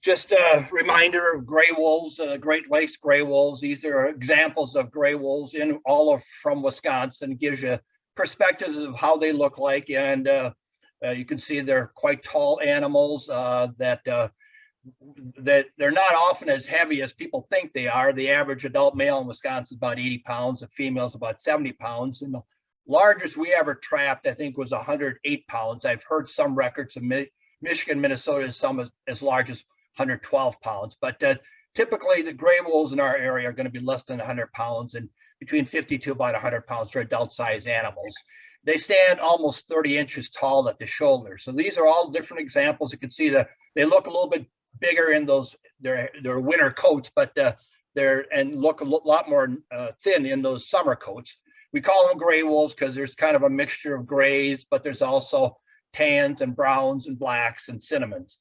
Just a reminder of gray wolves, Great Lakes gray wolves. These are examples of gray wolves in all of from Wisconsin. It gives you perspectives of how they look like, and you can see they're quite tall animals that they're not often as heavy as people think they are. The average adult male in Wisconsin is about 80 pounds. The female is about 70 pounds. And the largest we ever trapped, I think, was 108 pounds. I've heard some records of Michigan, Minnesota, some as large as 112 pounds. But typically, the gray wolves in our area are going to be less than 100 pounds and between 50 to about 100 pounds for adult-sized animals. They stand almost 30 inches tall at the shoulder. So these are all different examples. You can see that they look a little bit bigger in those their winter coats, but and look a lot more thin in those summer coats. We call them gray wolves because there's kind of a mixture of grays, but there's also tans and browns and blacks and cinnamons.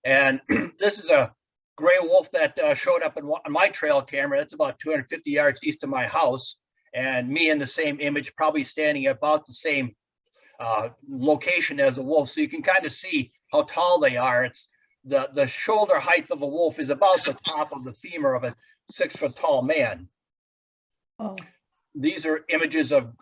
And this is a gray wolf that showed up on my trail camera. That's about 250 yards east of my house, and me in the same image, probably standing at about the same location as the wolf. So you can kind of see how tall they are. It's the shoulder height of a wolf is about the top of the femur of a 6 foot tall man. Oh. These are images of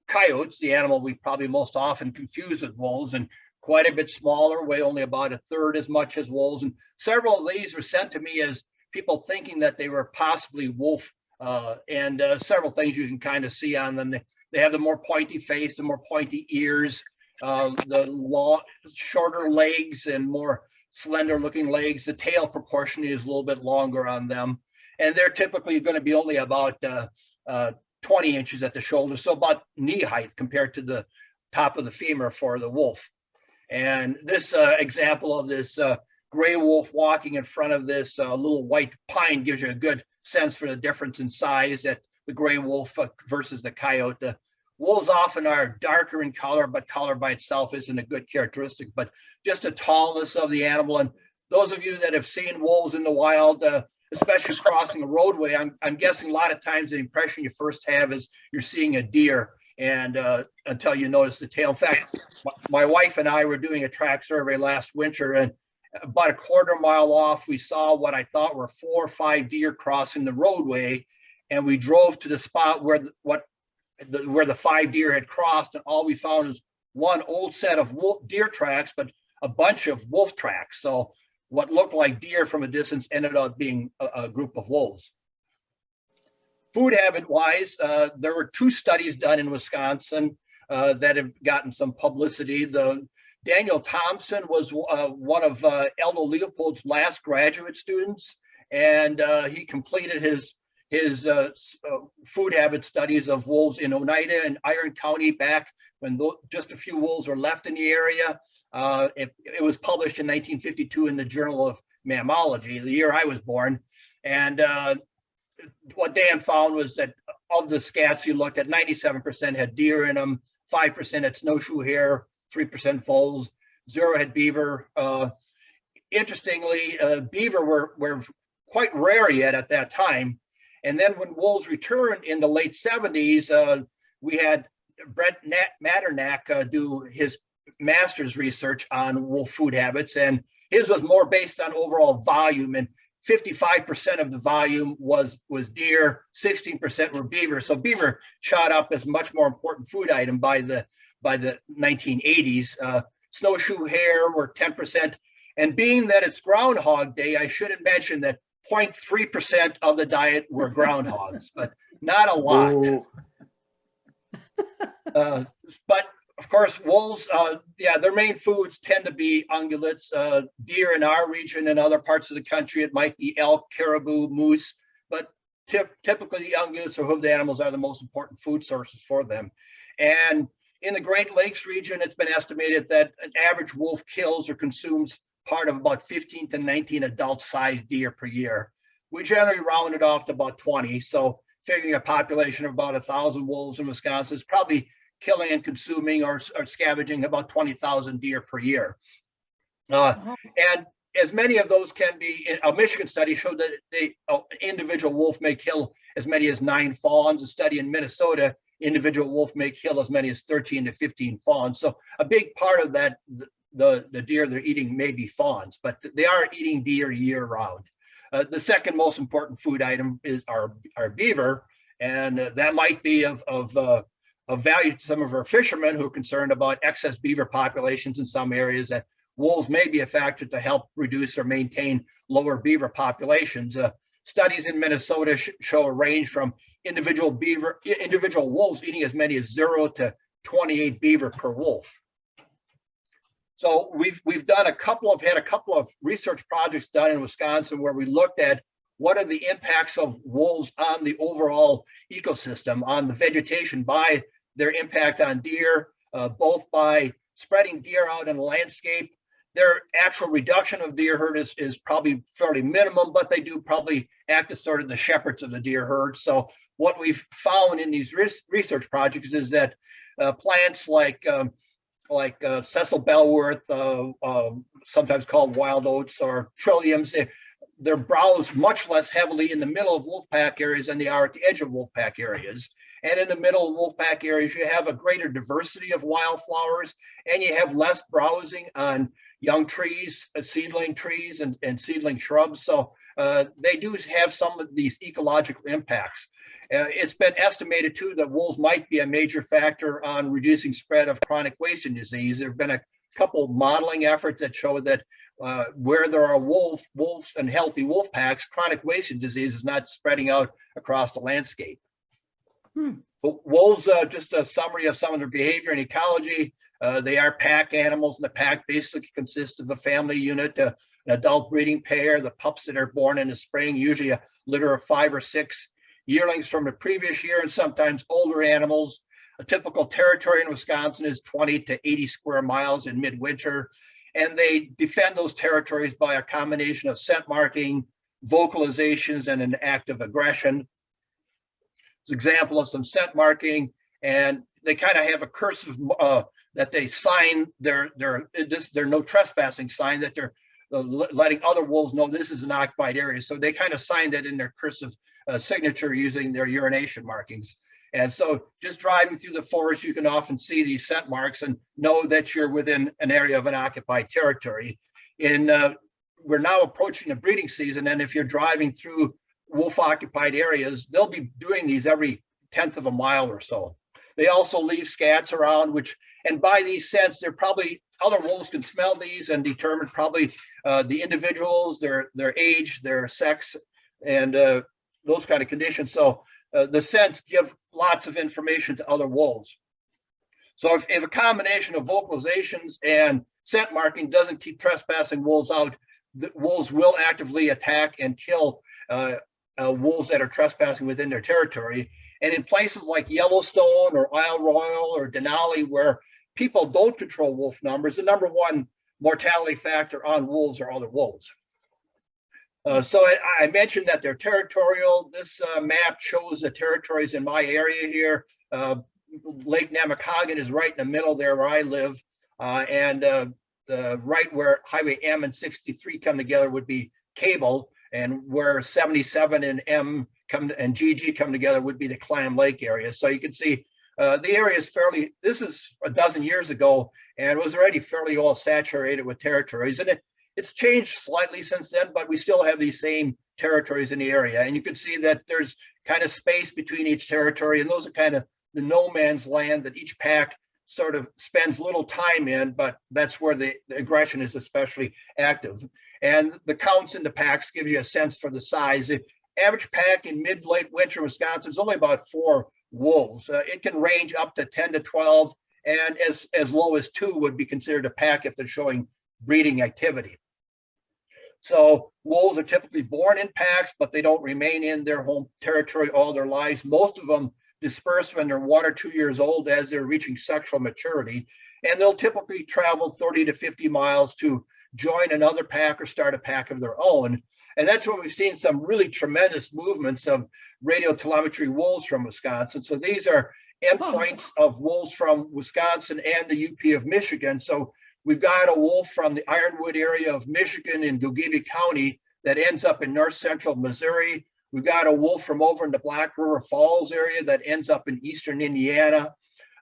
coyotes, the animal we probably most often confuse with wolves, and quite a bit smaller, weigh only about a third as much as wolves. And several of these were sent to me as people thinking that they were possibly wolf, and several things you can kind of see on them. They have the more pointy face, the more pointy ears, the shorter legs and more slender looking legs. The tail proportionally is a little bit longer on them. And they're typically going to be only about 20 inches at the shoulder, so about knee height compared to the top of the femur for the wolf. And this example of this gray wolf walking in front of this little white pine gives you a good sense for the difference in size at the gray wolf versus the coyote. The wolves often are darker in color, but color by itself isn't a good characteristic, but just the tallness of the animal. And those of you that have seen wolves in the wild, especially crossing a roadway, I'm guessing a lot of times the impression you first have is you're seeing a deer, and until you notice the tail. In fact, my wife and I were doing a track survey last winter, and about a quarter mile off, we saw what I thought were 4 or 5 deer crossing the roadway, and we drove to the spot where the 5 deer had crossed, and all we found was one old set of deer tracks, but a bunch of wolf tracks. So what looked like deer from a distance ended up being a group of wolves. Food habit wise, there were 2 studies done in Wisconsin that have gotten some publicity. Daniel Thompson was one of Aldo Leopold's last graduate students, and he completed his food habit studies of wolves in Oneida and Iron County back when just a few wolves were left in the area. It was published in 1952 in the Journal of Mammalogy, the year I was born. And what Dan found was that of the scats he looked at, 97% had deer in them, 5% had snowshoe hare, 3% foals, 0 had beaver. Interestingly, beaver were quite rare yet at that time. And then when wolves returned in the late 70s, we had Brett Matternack do his master's research on wolf food habits, and his was more based on overall volume, and 55% of the volume was deer, 16% were beaver. So beaver shot up as much more important food item by the 1980s. Snowshoe hare were 10%, and being that it's Groundhog Day, I should have mentioned that 0.3% of the diet were groundhogs, but not a lot. But of course, wolves, their main foods tend to be ungulates. Deer in our region and other parts of the country, it might be elk, caribou, moose, but typically the ungulates or hoofed animals are the most important food sources for them. And in the Great Lakes region, it's been estimated that an average wolf kills or consumes part of about 15 to 19 adult-sized deer per year. We generally round it off to about 20, so figuring a population of about 1,000 wolves in Wisconsin is probably killing and consuming or scavenging about 20,000 deer per year. And as many of those can be, a Michigan study showed that an individual wolf may kill as many as 9 fawns. A study in Minnesota, individual wolf may kill as many as 13 to 15 fawns. So a big part of the deer they're eating may be fawns, but they are eating deer year round. The second most important food item is our beaver, and that might be of value to some of our fishermen who are concerned about excess beaver populations in some areas, that wolves may be a factor to help reduce or maintain lower beaver populations. Studies in Minnesota show a range from individual wolves eating as many as 0 to 28 beaver per wolf. So we've had a couple of research projects done in Wisconsin where we looked at what are the impacts of wolves on the overall ecosystem, on the vegetation, by their impact on deer, both by spreading deer out in the landscape. Their actual reduction of deer herd is probably fairly minimum, but they do probably act as sort of the shepherds of the deer herd. So what we've found in these research projects is that plants like Cecil bellworth, sometimes called wild oats, or trilliums, they're browsed much less heavily in the middle of wolfpack areas than they are at the edge of wolfpack areas. And in the middle of wolfpack areas, you have a greater diversity of wildflowers, and you have less browsing on young trees, seedling trees, and seedling shrubs. So they do have some of these ecological impacts. It's been estimated too that wolves might be a major factor on reducing spread of chronic wasting disease. There have been a couple modeling efforts that show that where there are wolves and healthy wolf packs, chronic wasting disease is not spreading out across the landscape. But wolves, just a summary of some of their behavior and ecology. They are pack animals, and the pack basically consists of a family unit, an adult breeding pair, the pups that are born in the spring, usually a litter of 5 or 6 yearlings from the previous year, and sometimes older animals. A typical territory in Wisconsin is 20 to 80 square miles in midwinter, and they defend those territories by a combination of scent marking, vocalizations, and an act of aggression. It's an example of some scent marking, and they kind of have a cursive that they sign their no trespassing sign, that they're letting other wolves know this is an occupied area. So they kind of signed it in their cursive signature using their urination markings. And so just driving through the forest, you can often see these scent marks and know that you're within an area of an occupied territory. We're now approaching the breeding season, and if you're driving through wolf occupied areas, they'll be doing these every 1/10 of a mile or so. They also leave scats around, and by these scents, they're probably, other wolves can smell these and determine probably the individuals, their age, their sex, and those kind of conditions. So the scents give lots of information to other wolves. So if a combination of vocalizations and scent marking doesn't keep trespassing wolves out, the wolves will actively attack and kill wolves that are trespassing within their territory. And in places like Yellowstone or Isle Royale or Denali, where people don't control wolf numbers, the #1 mortality factor on wolves are other wolves. So I mentioned that they're territorial. This map shows the territories in my area here. Lake Nemacolin is right in the middle there where I live, and right where Highway M and 63 come together would be Cable, and where 77 and M and GG come together would be the Clam Lake area. So you can see the area is this is a dozen years ago, and was already fairly well saturated with territories. And it's changed slightly since then, but we still have these same territories in the area. And you can see that there's kind of space between each territory, and those are kind of the no man's land that each pack sort of spends little time in, but that's where the aggression is especially active. And the counts in the packs gives you a sense for the size. The average pack in mid-late winter Wisconsin is only about 4 wolves. It can range up to 10 to 12, and as low as 2 would be considered a pack if they're showing breeding activity. So wolves are typically born in packs, but they don't remain in their home territory all their lives. Most of them disperse when they're 1 or 2 years old as they're reaching sexual maturity, and they'll typically travel 30 to 50 miles to join another pack or start a pack of their own. And that's where we've seen some really tremendous movements of radio telemetry wolves from Wisconsin. So these are endpoints of wolves from Wisconsin and the UP of Michigan. So we've got a wolf from the Ironwood area of Michigan in Gogebic County that ends up in north central Missouri. We've got a wolf from over in the Black River Falls area that ends up in eastern Indiana.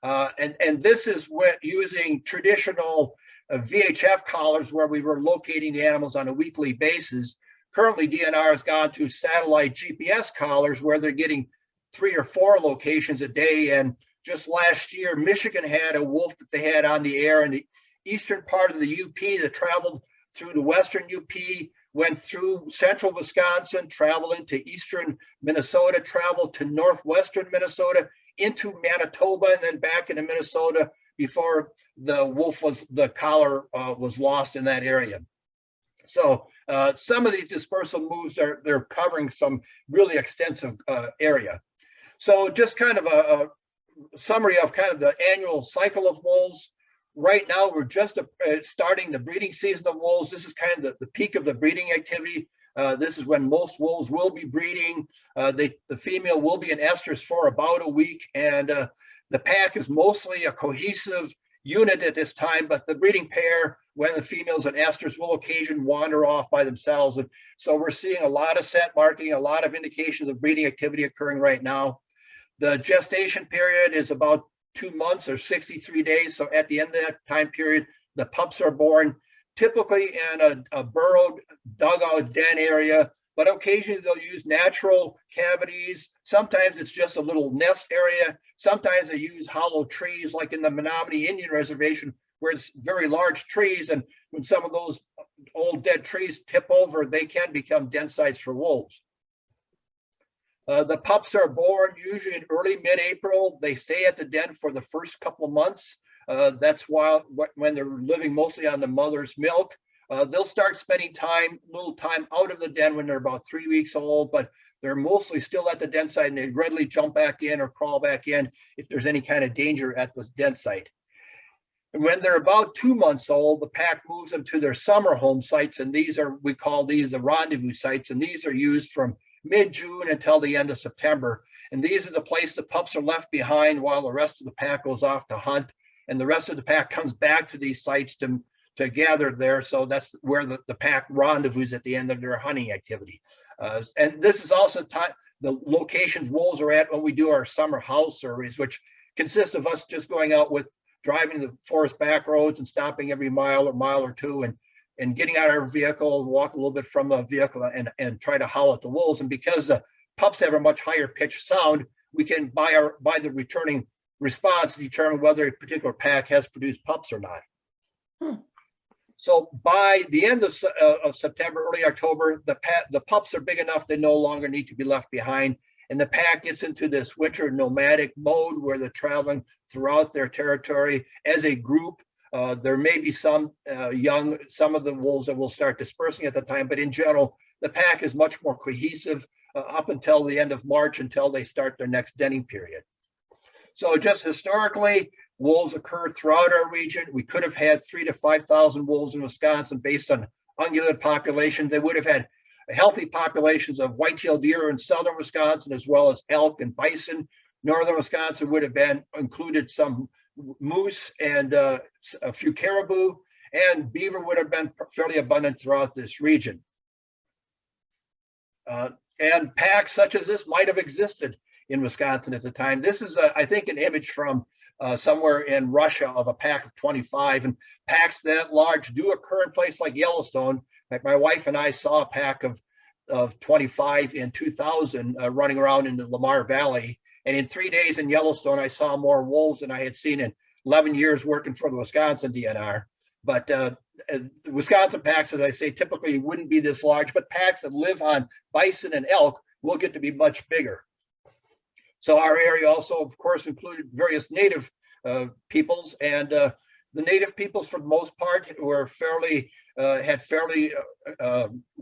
And this is using traditional VHF collars where we were locating the animals on a weekly basis. Currently, DNR has gone to satellite GPS collars where they're getting 3 or 4 locations a day. And just last year, Michigan had a wolf that they had on the air in the eastern part of the UP that traveled through the western UP, went through central Wisconsin, traveled into eastern Minnesota, traveled to northwestern Minnesota, into Manitoba, and then back into Minnesota before the collar was lost in that area. So some of these dispersal moves they're covering some really extensive area. So just kind of a summary of kind of the annual cycle of wolves. Right now, we're just starting the breeding season of wolves. This is kind of the peak of the breeding activity. This is when most wolves will be breeding. The female will be in estrus for about a week, and the pack is mostly a cohesive unit at this time, but the breeding pair, when the females in estrus, will occasionally wander off by themselves. And so we're seeing a lot of set marking, a lot of indications of breeding activity occurring right now. The gestation period is about 2 months or 63 days. So at the end of that time period, the pups are born, typically in a burrowed dugout den area, but occasionally they'll use natural cavities. Sometimes it's just a little nest area. Sometimes they use hollow trees, like in the Menominee Indian Reservation, where it's very large trees. And when some of those old dead trees tip over, they can become den sites for wolves. The pups are born usually in early mid-April. They stay at the den for the first couple of months. That's when they're living mostly on the mother's milk. They'll start spending little time out of the den when they're about 3 weeks old, but they're mostly still at the den site, and they readily jump back in or crawl back in if there's any kind of danger at the den site. And when they're about 2 months old, the pack moves them to their summer home sites, and we call these the rendezvous sites, and these are used from mid-June until the end of September. And these are the place the pups are left behind while the rest of the pack goes off to hunt, and the rest of the pack comes back to these sites to gather there. So that's where the pack rendezvous at the end of their hunting activity. And this is also the locations wolves are at when we do our summer house surveys, which consist of us just going out with driving the forest back roads and stopping every mile or two and getting out of our vehicle, walk a little bit from the vehicle and try to howl at the wolves. And because the pups have a much higher pitched sound, we can by the returning response determine whether a particular pack has produced pups or not. So by the end of September, early October, the pups are big enough they no longer need to be left behind. And the pack gets into this winter nomadic mode where they're traveling throughout their territory as a group. There may be some some of the wolves that will start dispersing at the time, but in general, the pack is much more cohesive up until the end of March, until they start their next denning period. So just historically, wolves occurred throughout our region. We could have had 3,000 to 5,000 wolves in Wisconsin based on ungulate populations. They would have had healthy populations of white-tailed deer in southern Wisconsin, as well as elk and bison. Northern Wisconsin would have included some moose and a few caribou, and beaver would have been fairly abundant throughout this region. And packs such as this might have existed in Wisconsin at the time. This is, I think, an image from somewhere in Russia of a pack of 25, and packs that large do occur in places like Yellowstone. Like my wife and I saw a pack of 25 in 2000 running around in the Lamar Valley. And in 3 days in Yellowstone, I saw more wolves than I had seen in 11 years working for the Wisconsin DNR. But Wisconsin packs, as I say, typically wouldn't be this large, but packs that live on bison and elk will get to be much bigger. So our area also, of course, included various native peoples, and the native peoples, for the most part, were had fairly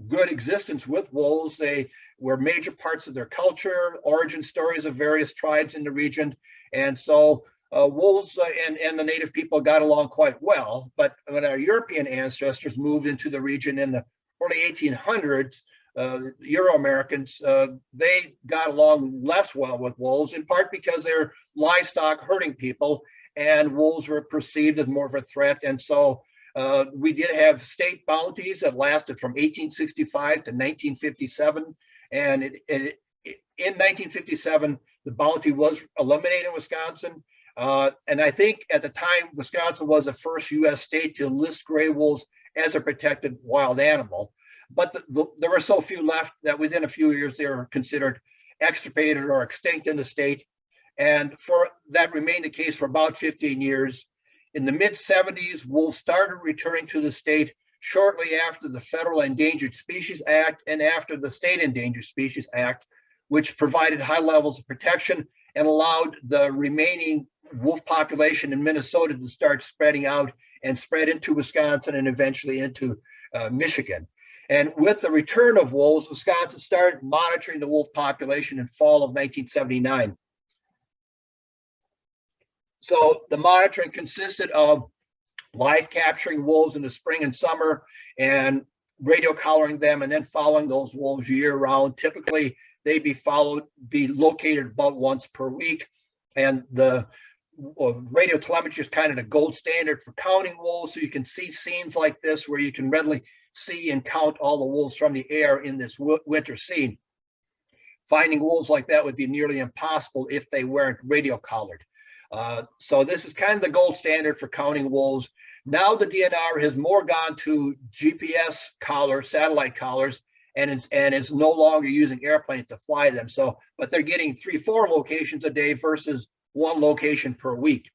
good existence with wolves. They were major parts of their culture, origin stories of various tribes in the region. And so wolves and the native people got along quite well. But when our European ancestors moved into the region in the early 1800s, Euro-Americans, they got along less well with wolves, in part because they're livestock herding people, and wolves were perceived as more of a threat. And so we did have state bounties that lasted from 1865 to 1957. And in 1957, the bounty was eliminated in Wisconsin. And I think at the time, Wisconsin was the first U.S. state to list gray wolves as a protected wild animal. But there were so few left that within a few years they were considered extirpated or extinct in the state. And for that remained the case for about 15 years. In the mid-70s, wolves started returning to the state shortly after the Federal Endangered Species Act and after the State Endangered Species Act, which provided high levels of protection and allowed the remaining wolf population in Minnesota to start spreading out and spread into Wisconsin and eventually into Michigan. And with the return of wolves, Wisconsin started monitoring the wolf population in fall of 1979. So the monitoring consisted of live capturing wolves in the spring and summer and radio collaring them and then following those wolves year round. Typically, they'd be located about once per week. And the radio telemetry is kind of the gold standard for counting wolves. So you can see scenes like this where you can readily see and count all the wolves from the air in this winter scene. Finding wolves like that would be nearly impossible if they weren't radio collared. So this is kind of the gold standard for counting wolves. Now the DNR has more gone to GPS collars, satellite collars, and is no longer using airplanes to fly them. So, but they're getting 3-4 locations a day versus 1 location per week.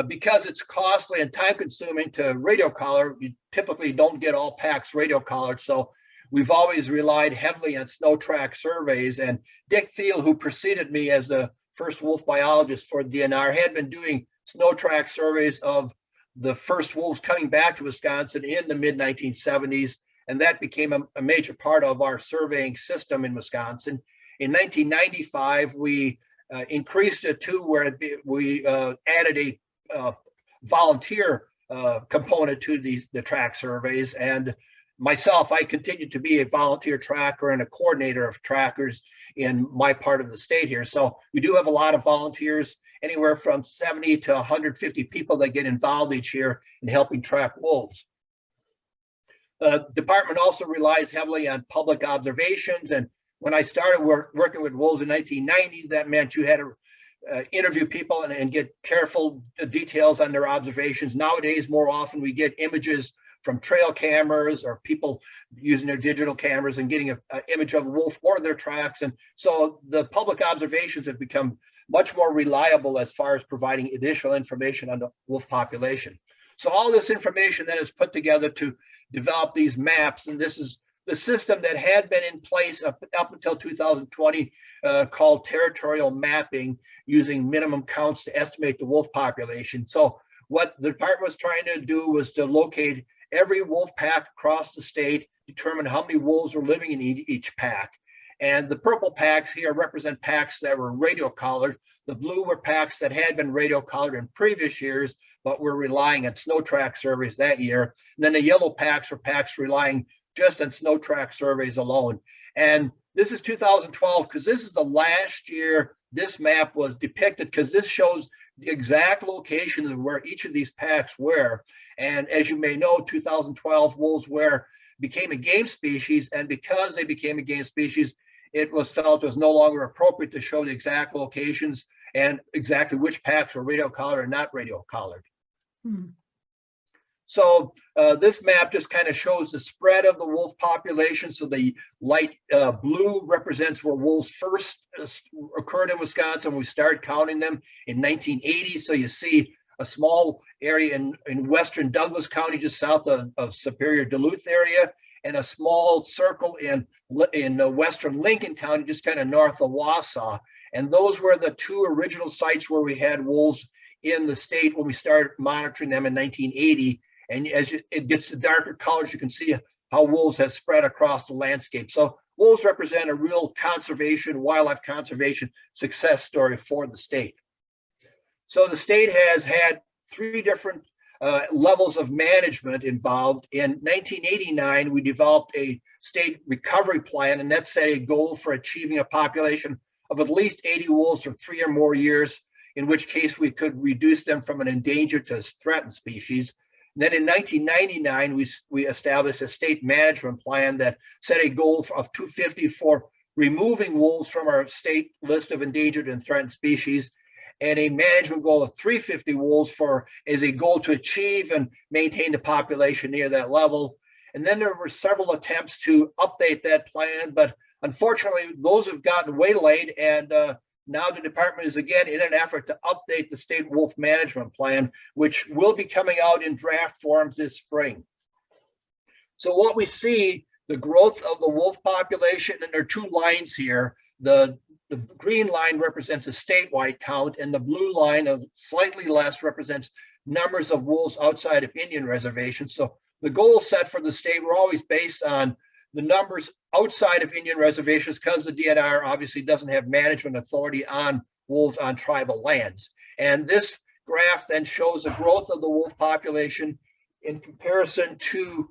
Because it's costly and time consuming to radio collar, you typically don't get all packs radio collared. So we've always relied heavily on snow track surveys. And Dick Thiel, who preceded me as the first wolf biologist for DNR, had been doing snow track surveys of the first wolves coming back to Wisconsin in the mid-1970s. And that became a major part of our surveying system in Wisconsin. In 1995, we increased it to where we added a volunteer component to the track surveys. And myself, I continued to be a volunteer tracker and a coordinator of trackers in my part of the state here. So we do have a lot of volunteers, anywhere from 70 to 150 people that get involved each year in helping track wolves. The department also relies heavily on public observations. And when I started working with wolves in 1990, that meant you had to interview people and get careful details on their observations. Nowadays, more often we get images from trail cameras or people using their digital cameras and getting an image of a wolf or their tracks. And so the public observations have become much more reliable as far as providing additional information on the wolf population. So all this information then is put together to develop these maps. And this is the system that had been in place up until 2020 called territorial mapping, using minimum counts to estimate the wolf population. So what the department was trying to do was to locate every wolf pack across the state, determine how many wolves were living in each pack. And the purple packs here represent packs that were radio collared. The blue were packs that had been radio collared in previous years, but were relying on snow track surveys that year. And then the yellow packs were packs relying just on snow track surveys alone. And this is 2012, because this is the last year this map was depicted, because this shows the exact locations of where each of these packs were. And as you may know, 2012 wolves became a game species, and because they became a game species, it was felt it was no longer appropriate to show the exact locations and exactly which packs were radio collared or not radio collared. So this map just kind of shows the spread of the wolf population. So the light blue represents where wolves first occurred in Wisconsin. We started counting them in 1980. So you see a small area in western Douglas County, just south of Superior Duluth area, and a small circle in western Lincoln County, just kind of north of Wausau. And those were the 2 original sites where we had wolves in the state when we started monitoring them in 1980. And as it gets to darker colors, you can see how wolves have spread across the landscape. So wolves represent a real wildlife conservation success story for the state. So the state has had 3 different levels of management involved. In 1989, we developed a state recovery plan, and that set a goal for achieving a population of at least 80 wolves for 3 or more years, in which case we could reduce them from an endangered to a threatened species. And then in 1999, we established a state management plan that set a goal of 250 for removing wolves from our state list of endangered and threatened species, and a management goal of 350 wolves as a goal to achieve and maintain the population near that level. And then there were several attempts to update that plan, but unfortunately, those have gotten waylaid, and now the department is again in an effort to update the state wolf management plan, which will be coming out in draft forms this spring. So what we see, the growth of the wolf population, and there are two lines here. The green line represents a statewide count, and the blue line of slightly less represents numbers of wolves outside of Indian reservations. So the goals set for the state were always based on the numbers outside of Indian reservations, because the DNR obviously doesn't have management authority on wolves on tribal lands. And this graph then shows the growth of the wolf population in comparison to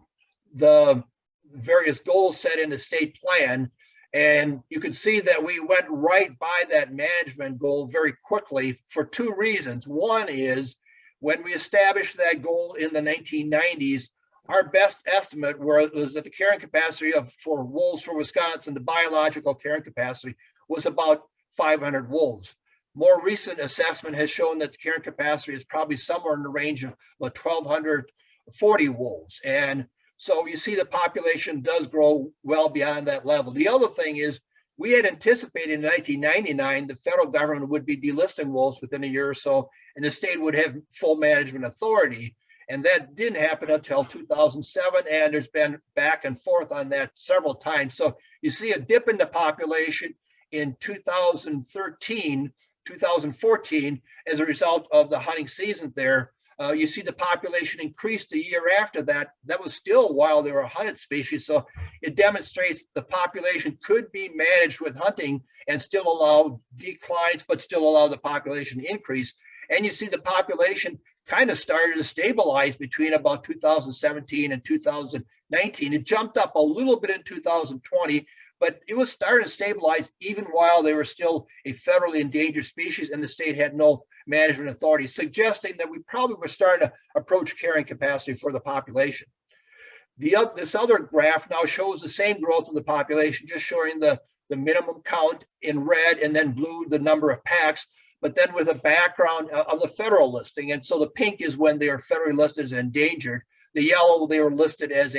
the various goals set in the state plan. And you can see that we went right by that management goal very quickly for two reasons. One is, when we established that goal in the 1990s, our best estimate was that the carrying capacity for wolves for Wisconsin, the biological carrying capacity, was about 500 wolves. More recent assessment has shown that the carrying capacity is probably somewhere in the range of 1,240 wolves. And so you see the population does grow well beyond that level. The other thing is, we had anticipated in 1999 the federal government would be delisting wolves within a year or so, and the state would have full management authority. And that didn't happen until 2007, and there's been back and forth on that several times. So you see a dip in the population in 2013, 2014, as a result of the hunting season there. You see the population increased the year after that. That was still while they were a hunted species. So it demonstrates the population could be managed with hunting and still allow declines, but still allow the population to increase. And you see the population kind of started to stabilize between about 2017 and 2019. It jumped up a little bit in 2020, but it was starting to stabilize even while they were still a federally endangered species and the state had no management authority, suggesting that we probably were starting to approach carrying capacity for the population. This other graph now shows the same growth of the population, just showing the minimum count in red, and then blue, the number of packs, but then with a background of the federal listing. And so the pink is when they are federally listed as endangered. The yellow, they were listed as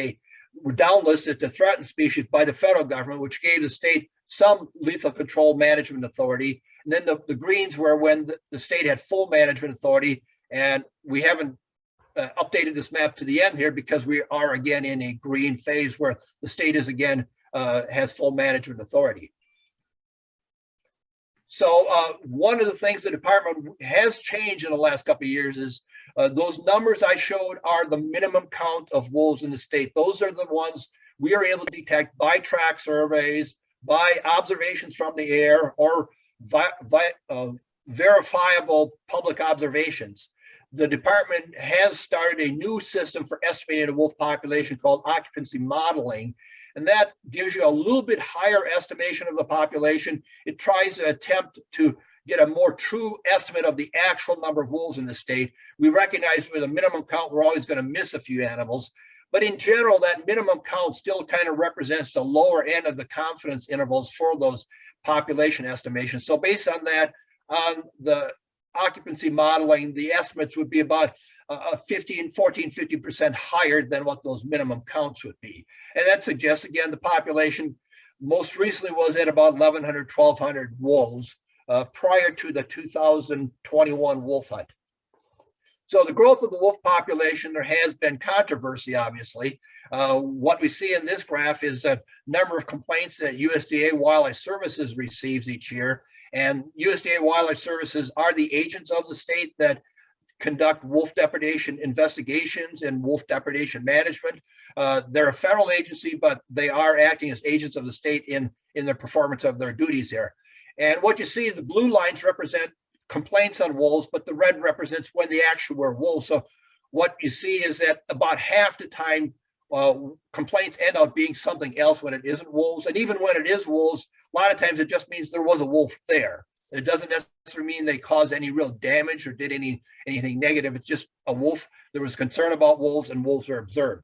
were downlisted to threatened species by the federal government, which gave the state some lethal control management authority. And then the greens were when the state had full management authority. And we haven't updated this map to the end here because we are again in a green phase where the state is again has full management authority. So one of the things the department has changed in the last couple of years is those numbers I showed are the minimum count of wolves in the state. Those are the ones we are able to detect by track surveys, by observations from the air, or verifiable public observations. The department has started a new system for estimating the wolf population called occupancy modeling. And that gives you a little bit higher estimation of the population. It tries to attempt to get a more true estimate of the actual number of wolves in the state. We recognize with a minimum count, we're always going to miss a few animals. But in general, that minimum count still kind of represents the lower end of the confidence intervals for those population estimations. So based on that, on the occupancy modeling, the estimates would be about 50% higher than what those minimum counts would be. And that suggests, again, the population most recently was at about 1,100, 1,200 wolves prior to the 2021 wolf hunt. So the growth of the wolf population, there has been controversy, obviously. What we see in this graph is a number of complaints that USDA Wildlife Services receives each year. And USDA Wildlife Services are the agents of the state that conduct wolf depredation investigations and wolf depredation management. They're a federal agency, but they are acting as agents of the state in the performance of their duties here. And what you see, the blue lines represent complaints on wolves, but the red represents when they actually were wolves. So what you see is that about half the time, complaints end up being something else when it isn't wolves. And even when it is wolves, a lot of times it just means there was a wolf there. It doesn't necessarily mean they caused any real damage or did anything negative. It's just a wolf. There was concern about wolves and wolves are observed.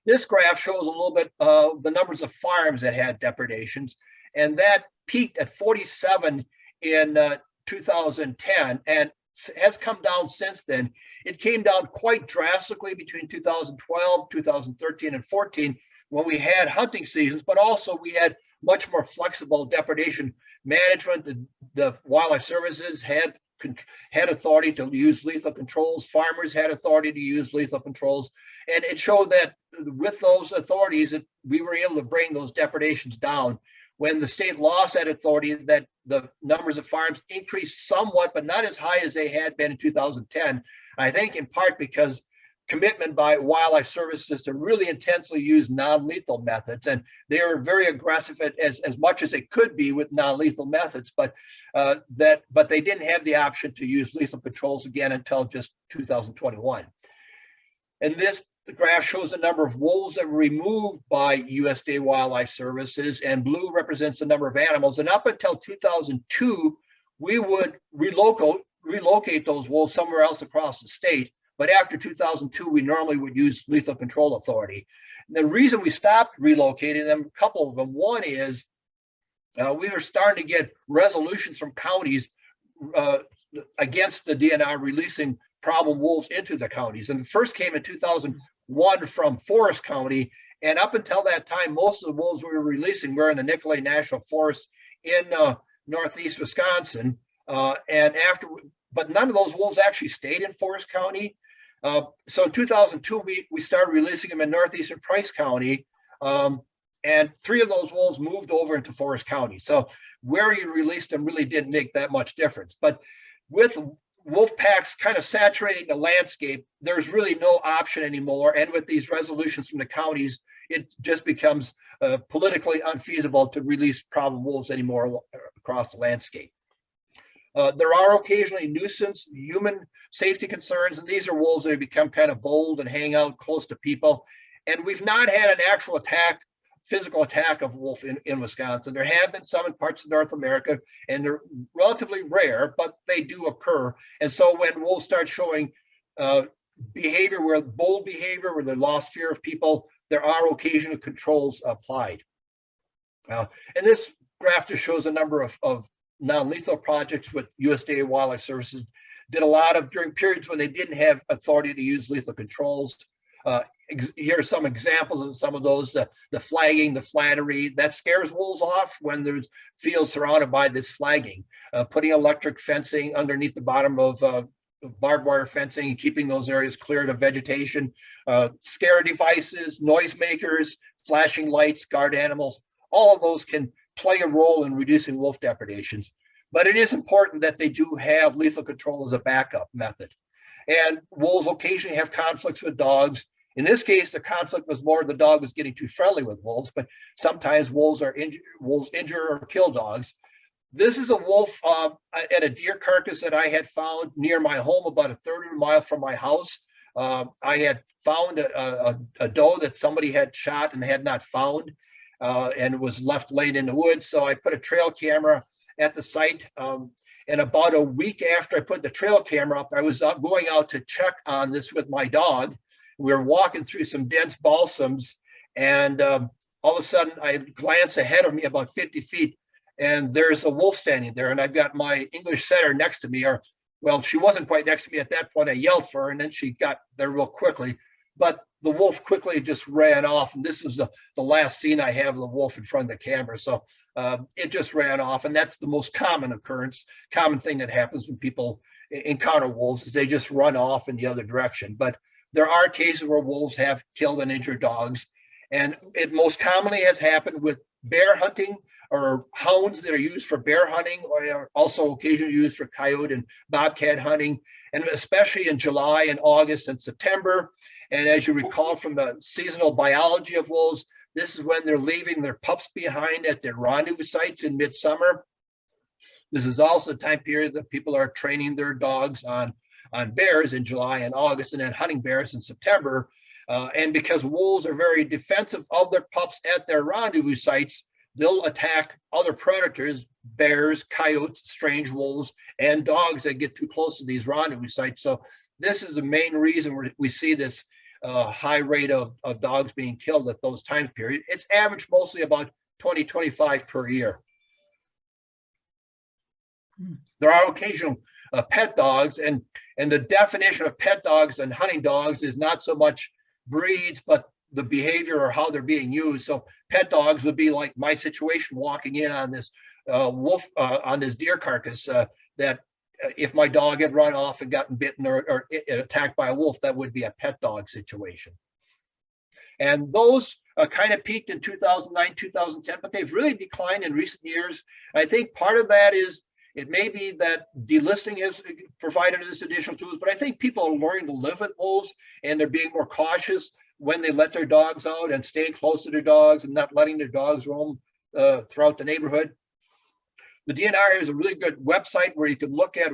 This graph shows a little bit the numbers of farms that had depredations, and that peaked at 47 in 2010 and has come down since then. It came down quite drastically between 2012, 2013, and 14 when we had hunting seasons, but also we had much more flexible depredation management. The wildlife services had authority to use lethal controls. Farmers had authority to use lethal controls. And it showed that with those authorities, that we were able to bring those depredations down. When the state lost that authority, that the numbers of farms increased somewhat, but not as high as they had been in 2010. I think in part because commitment by wildlife services to really intensely use non-lethal methods, and they were very aggressive at as much as they could be with non-lethal methods, but they didn't have the option to use lethal controls again until just 2021. And this graph shows the number of wolves that were removed by USDA Wildlife Services, and blue represents the number of animals. And up until 2002, we would relocate those wolves somewhere else across the state. But after 2002, we normally would use lethal control authority. And the reason we stopped relocating them, a couple of them. One is we were starting to get resolutions from counties against the DNR releasing problem wolves into the counties. And the first came in 2001 from Forest County. And up until that time, most of the wolves we were releasing were in the Nicolet National Forest in northeast Wisconsin. But none of those wolves actually stayed in Forest County. So in 2002, we started releasing them in northeastern Price County. And 3 of those wolves moved over into Forest County. So where you released them really didn't make that much difference. But with wolf packs kind of saturating the landscape, there's really no option anymore. And with these resolutions from the counties, it just becomes politically unfeasible to release problem wolves anymore across the landscape. There are occasionally nuisance human safety concerns, and these are wolves that have become kind of bold and hang out close to people. And we've not had an actual physical attack of wolf in Wisconsin. There have been some in parts of North America, and they're relatively rare, but they do occur. And so when wolves start showing bold behavior where they lost fear of people, there are occasional controls applied. And this graph just shows a number of non-lethal projects with USDA Wildlife Services. Did a lot of during periods when they didn't have authority to use lethal controls. Here are some examples of some of those: the flagging, the flattery that scares wolves off when there's fields surrounded by this flagging. Putting electric fencing underneath the bottom of barbed wire fencing and keeping those areas cleared of vegetation. Scare devices, noisemakers, flashing lights, guard animals. All of those can play a role in reducing wolf depredations. But it is important that they do have lethal control as a backup method. And wolves occasionally have conflicts with dogs. In this case, the conflict was more the dog was getting too friendly with wolves, but sometimes wolves injure or kill dogs. This is a wolf at a deer carcass that I had found near my home, about a third of a mile from my house. I had found a doe that somebody had shot and had not found, and was left laid in the woods. So I put a trail camera at the site. And about a week after I put the trail camera up, I was going out to check on this with my dog. We were walking through some dense balsams, and all of a sudden I glance ahead of me about 50 feet, and there's a wolf standing there. And I've got my English setter next to me, or well, she wasn't quite next to me at that point. I yelled for her, and then she got there real quickly. But the wolf quickly just ran off, and this was the last scene I have of the wolf in front of the camera. So it just ran off, and that's the most common thing that happens when people encounter wolves, is they just run off in the other direction. But there are cases where wolves have killed and injured dogs, and it most commonly has happened with bear hunting, or hounds that are used for bear hunting, or are also occasionally used for coyote and bobcat hunting, and especially in July and August and September. And as you recall from the seasonal biology of wolves, this is when they're leaving their pups behind at their rendezvous sites in midsummer. This is also the time period that people are training their dogs on bears in July and August, and then hunting bears in September. And because wolves are very defensive of their pups at their rendezvous sites, they'll attack other predators, bears, coyotes, strange wolves, and dogs that get too close to these rendezvous sites. So this is the main reason we see this high rate of dogs being killed at those time periods. It's averaged mostly about 20, 25 per year. There are occasional pet dogs, and the definition of pet dogs and hunting dogs is not so much breeds, but the behavior or how they're being used. So pet dogs would be like my situation walking in on this wolf, on this deer carcass, that if my dog had run off and gotten bitten or attacked by a wolf, that would be a pet dog situation. And those kind of peaked in 2009, 2010, but they've really declined in recent years. I think part of that is it may be that delisting has provided us additional tools, but I think people are learning to live with wolves, and they're being more cautious when they let their dogs out and staying close to their dogs and not letting their dogs roam throughout the neighborhood. The DNR is a really good website where you can look at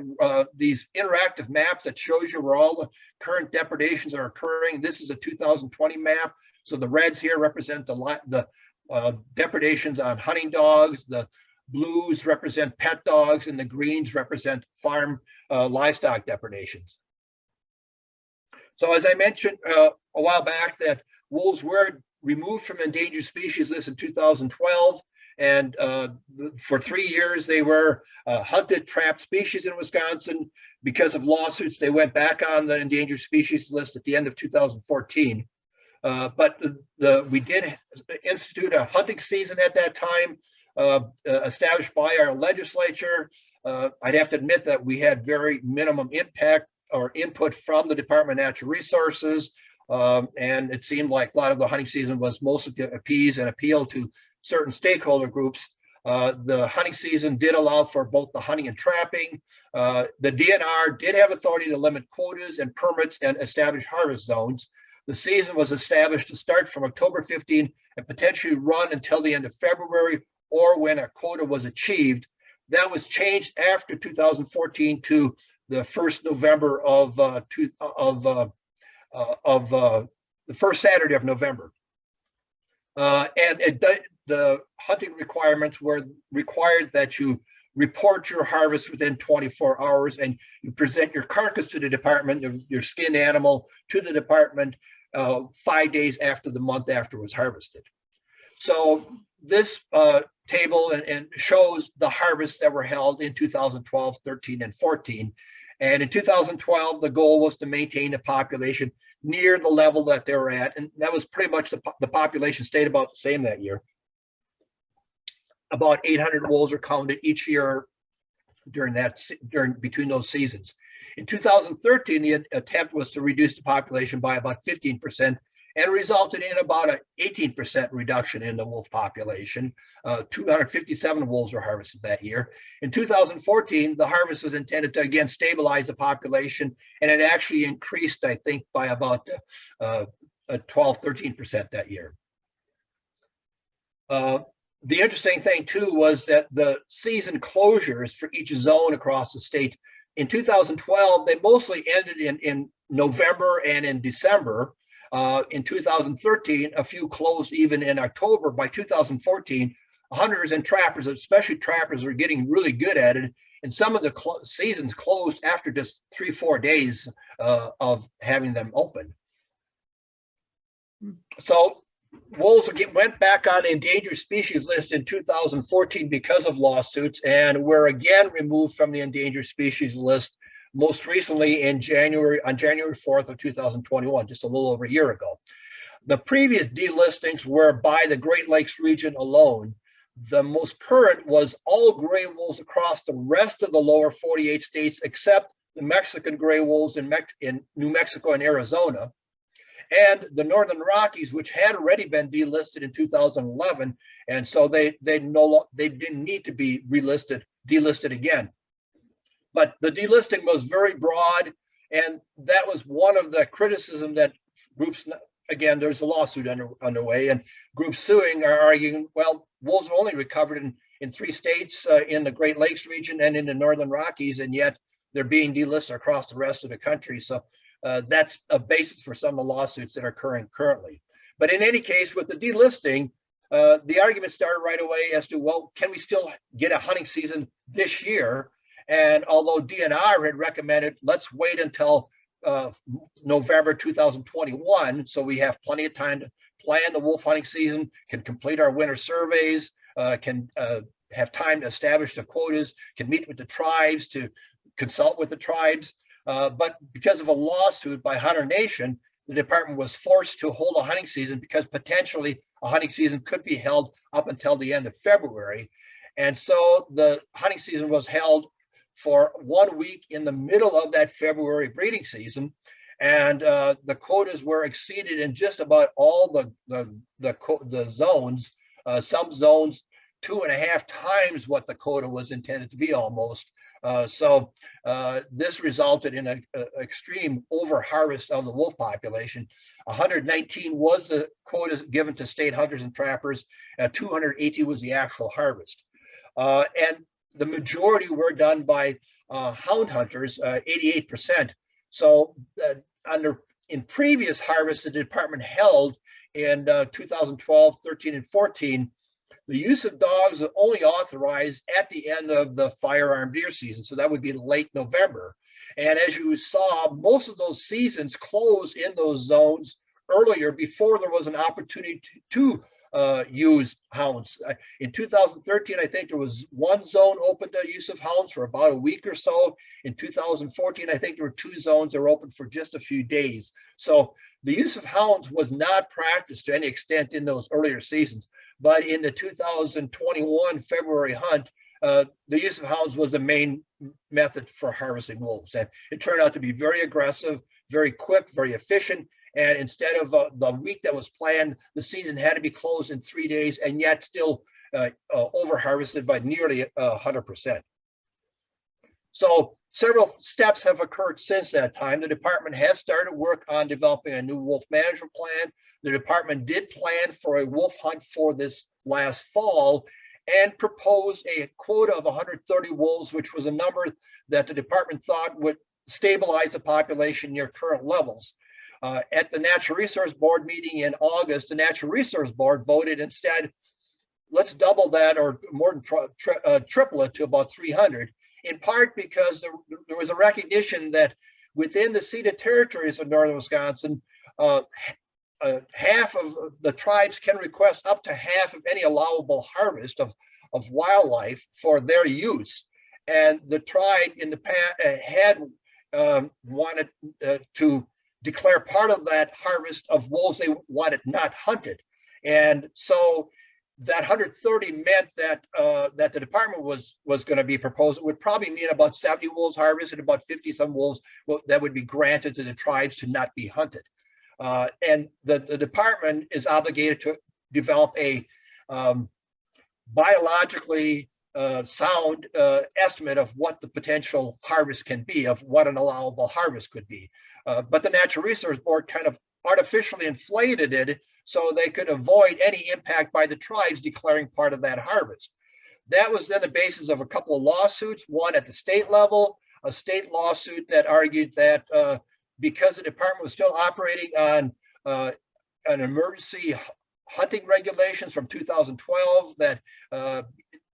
these interactive maps that shows you where all the current depredations are occurring. This is a 2020 map. So the reds here represent the depredations on hunting dogs. The blues represent pet dogs, and the greens represent farm livestock depredations. So as I mentioned a while back, that wolves were removed from endangered species list in 2012. And for 3 years, they were hunted, trapped species in Wisconsin. Because of lawsuits, they went back on the endangered species list at the end of 2014. But we did institute a hunting season at that time, established by our legislature. I'd have to admit that we had very minimum impact or input from the Department of Natural Resources. And it seemed like a lot of the hunting season was mostly to appease and appeal to certain stakeholder groups. The hunting season did allow for both the hunting and trapping. The DNR did have authority to limit quotas and permits and establish harvest zones. The season was established to start from October 15 and potentially run until the end of February or when a quota was achieved. That was changed after 2014 to the 1st November of the first Saturday of November. The hunting requirements were required that you report your harvest within 24 hours and you present your carcass to the department, your skinned animal to the department 5 days after the month after it was harvested. So this table and shows the harvests that were held in 2012, 13, and 14. And in 2012, the goal was to maintain the population near the level that they were at. And that was pretty much the population stayed about the same that year. About 800 wolves are counted each year between those seasons. In 2013, the attempt was to reduce the population by about 15% and resulted in about an 18% reduction in the wolf population. 257 wolves were harvested that year. In 2014, the harvest was intended to again stabilize the population, and it actually increased, I think, by about 12, 13% that year. The interesting thing too was that the season closures for each zone across the state in 2012, they mostly ended in November and in December. In 2013, a few closed even in October. By 2014, hunters and trappers, especially trappers, were getting really good at it. And some of the seasons closed after just 3-4 days of having them open. So wolves went back on the endangered species list in 2014 because of lawsuits, and were again removed from the endangered species list most recently on January 4th of 2021, just a little over a year ago. The previous delistings were by the Great Lakes region alone. The most current was all gray wolves across the rest of the lower 48 states, except the Mexican gray wolves in New Mexico and Arizona, and the Northern Rockies, which had already been delisted in 2011, and so they didn't need to be delisted again. But the delisting was very broad, and that was one of the criticism that groups, again, there's a lawsuit underway, and groups suing are arguing, well, wolves are only recovered in 3 states, in the Great Lakes region and in the Northern Rockies, and yet they're being delisted across the rest of the country. So that's a basis for some of the lawsuits that are currently. But in any case, with the delisting, the argument started right away as to, well, can we still get a hunting season this year? And although DNR had recommended, let's wait until November 2021. So we have plenty of time to plan the wolf hunting season, can complete our winter surveys, can have time to establish the quotas, can meet with the tribes, to consult with the tribes. But because of a lawsuit by Hunter Nation, the department was forced to hold a hunting season because potentially a hunting season could be held up until the end of February. And so the hunting season was held for 1 week in the middle of that February breeding season. And the quotas were exceeded in just about all the zones, some zones 2.5 times what the quota was intended to be almost. So this resulted in an extreme overharvest of the wolf population. 119 was the quota given to state hunters and trappers, 280 was the actual harvest. And the majority were done by hound hunters, 88%. So in previous harvests the department held in 2012, 13, and 14, the use of dogs is only authorized at the end of the firearm deer season. So that would be late November. And as you saw, most of those seasons closed in those zones earlier before there was an opportunity to use hounds. In 2013, I think there was one zone open to use of hounds for about a week or so. In 2014, I think there were 2 zones that were open for just a few days. So the use of hounds was not practiced to any extent in those earlier seasons. But in the 2021 February hunt, the use of hounds was the main method for harvesting wolves. And it turned out to be very aggressive, very quick, very efficient. And instead of the week that was planned, the season had to be closed in 3 days, and yet still over harvested by nearly 100%. So several steps have occurred since that time. The department has started work on developing a new wolf management plan. The department did plan for a wolf hunt for this last fall and proposed a quota of 130 wolves, which was a number that the department thought would stabilize the population near current levels. At the Natural Resource Board meeting in August, the Natural Resource Board voted instead, let's double that or more than triple it to about 300, in part because there was a recognition that within the ceded territories of northern Wisconsin, half of the tribes can request up to half of any allowable harvest of wildlife for their use. And the tribe in the past had wanted to declare part of that harvest of wolves they wanted not hunted. And so that 130 meant that that the department was going to be proposing would probably mean about 70 wolves harvested, about 50 some wolves that would be granted to the tribes to not be hunted. And the department is obligated to develop a biologically sound estimate of what the potential harvest can be, of what an allowable harvest could be. But the Natural Resource Board kind of artificially inflated it so they could avoid any impact by the tribes declaring part of that harvest. That was then the basis of a couple of lawsuits, one at the state level, a state lawsuit that argued that because the department was still operating on an emergency hunting regulations from 2012, that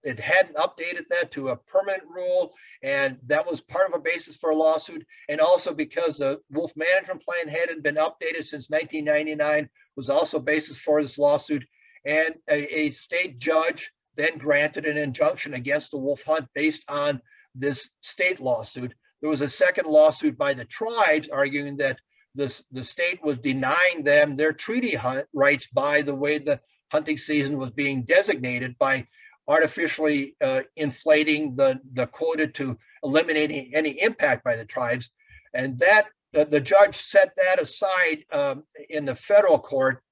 it hadn't updated that to a permanent rule, and that was part of a basis for a lawsuit. And also because the wolf management plan hadn't been updated since 1999 was also basis for this lawsuit. And a state judge then granted an injunction against the wolf hunt based on this state lawsuit. There was a second lawsuit by the tribes arguing that the state was denying them their treaty hunt rights by the way the hunting season was being designated, by artificially inflating the quota to eliminating any impact by the tribes. And that the judge set that aside in the federal court,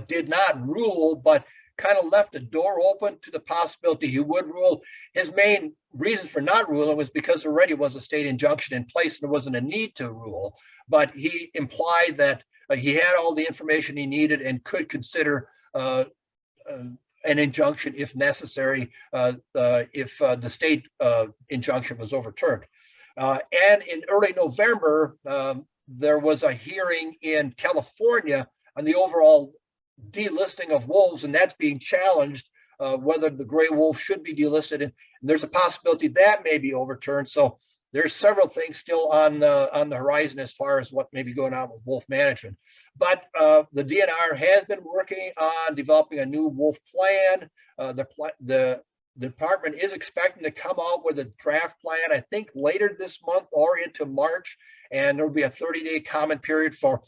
did not rule, but kind of left the door open to the possibility he would rule. His main reason for not ruling was because there already was a state injunction in place and there wasn't a need to rule. But he implied that he had all the information he needed and could consider an injunction if necessary, if the state injunction was overturned. And in early November, there was a hearing in California on the overall delisting of wolves, and that's being challenged, whether the gray wolf should be delisted. And there's a possibility that may be overturned. So there's several things still on the horizon as far as what may be going on with wolf management. But the DNR has been working on developing a new wolf plan. The department is expecting to come out with a draft plan, I think, later this month or into March, and there will be a 30-day comment period for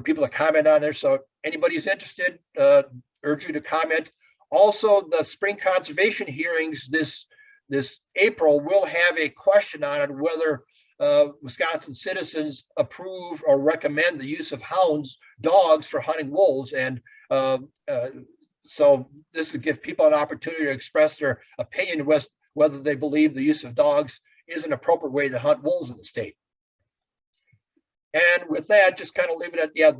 people to comment on there. So anybody who's interested, urge you to comment. Also, the spring conservation hearings this April will have a question on it, whether Wisconsin citizens approve or recommend the use of dogs for hunting wolves. And so this will give people an opportunity to express their opinion whether they believe the use of dogs is an appropriate way to hunt wolves in the state. And with that, just kind of leave it at, yeah,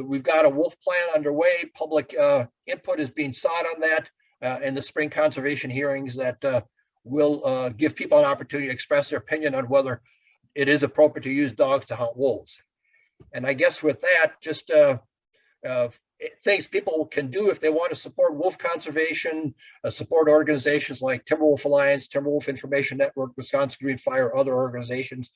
we've got a wolf plan underway. Public input is being sought on that in the spring conservation hearings that will give people an opportunity to express their opinion on whether it is appropriate to use dogs to hunt wolves. And I guess with that, just things people can do if they want to support wolf conservation, support organizations like Timberwolf Alliance, Timberwolf Information Network, Wisconsin Green Fire, other organizations.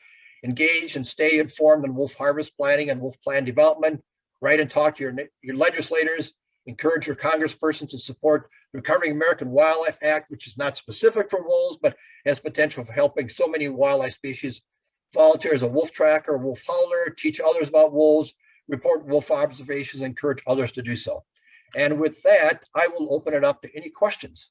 Engage and stay informed on wolf harvest planning and wolf plan development. Write and talk to your legislators. Encourage your congressperson to support the Recovering American Wildlife Act, which is not specific for wolves, but has potential for helping so many wildlife species. Volunteer as a wolf tracker, wolf howler, teach others about wolves, report wolf observations, encourage others to do so. And with that, I will open it up to any questions.